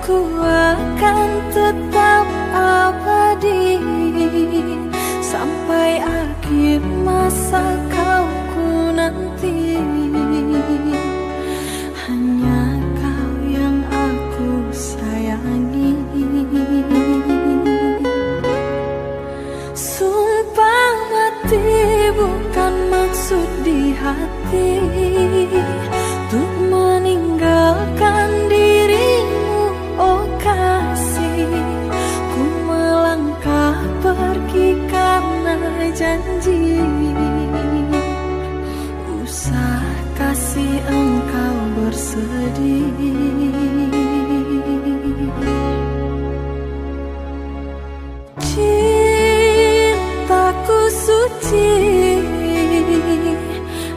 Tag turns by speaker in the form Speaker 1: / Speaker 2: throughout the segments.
Speaker 1: ku akan tetap abadi sampai akhir masa kau ku nanti. Hanya kau yang aku sayangi. Sumpah mati bukan maksud di hati untuk meninggalkan dirimu, oh kasih. Ku melangkah pergi karena janji. Usah kasih engkau bersedih. Cintaku suci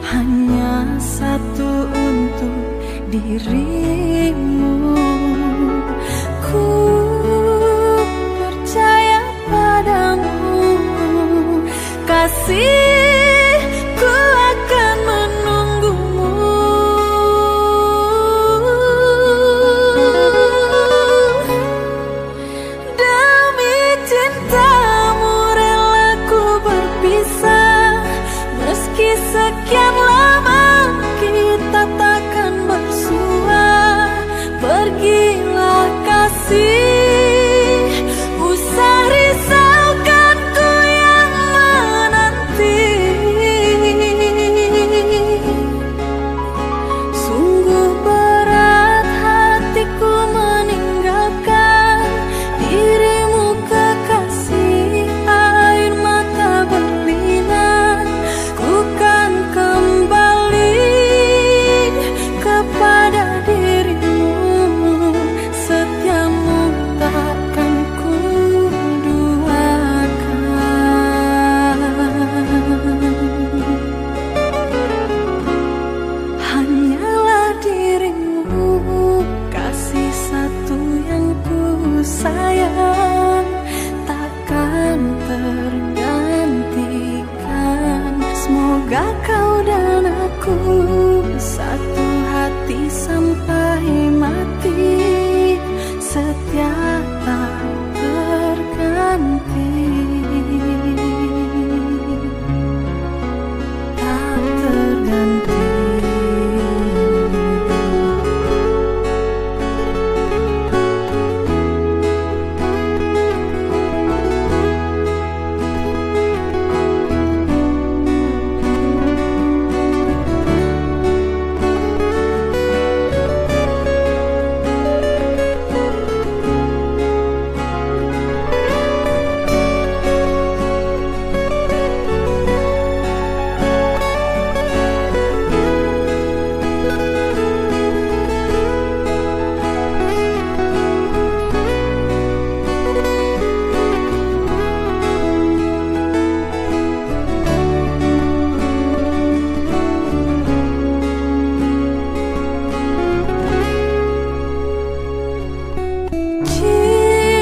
Speaker 1: hanya satu untuk dirimu. Ku percaya padamu, kasihku akan menunggumu. Demi cintamu rela ku berpisah, meski sekian lama kita takkan bersua. Pergilah kasih, usah risaukanku yang menanti. Sungguh berat hatiku meninggalkan dirimu kekasih. Air mata berlinang, ku kan kembali kepada dirimu. Setiamu takkan ku duakan. Hanyalah dirimu, kasih satu yang ku sayang, takkan tergantikan. Semoga kau dan aku satu hati sampai mati, setia tak terganti, tak terganti.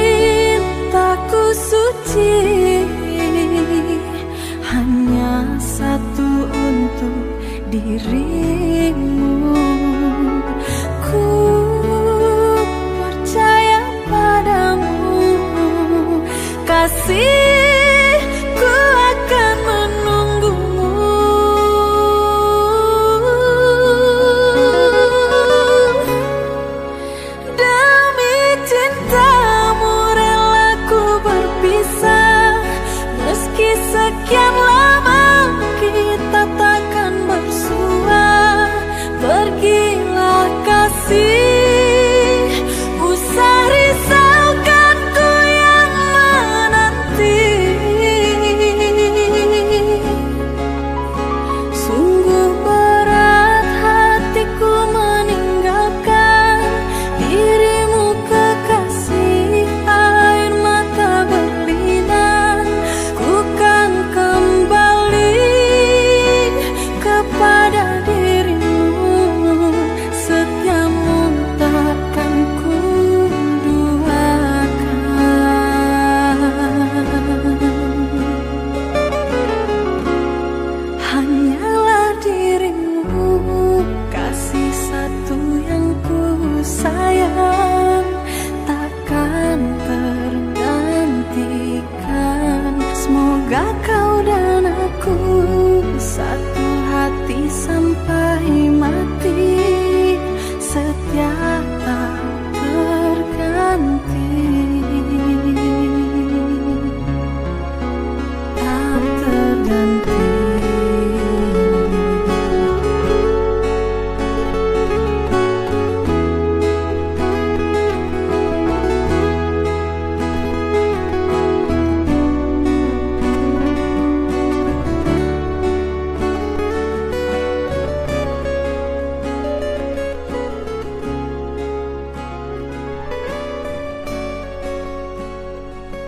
Speaker 1: Cintaku suci hanya satu untuk dirimu. Ku percaya padamu, kasih.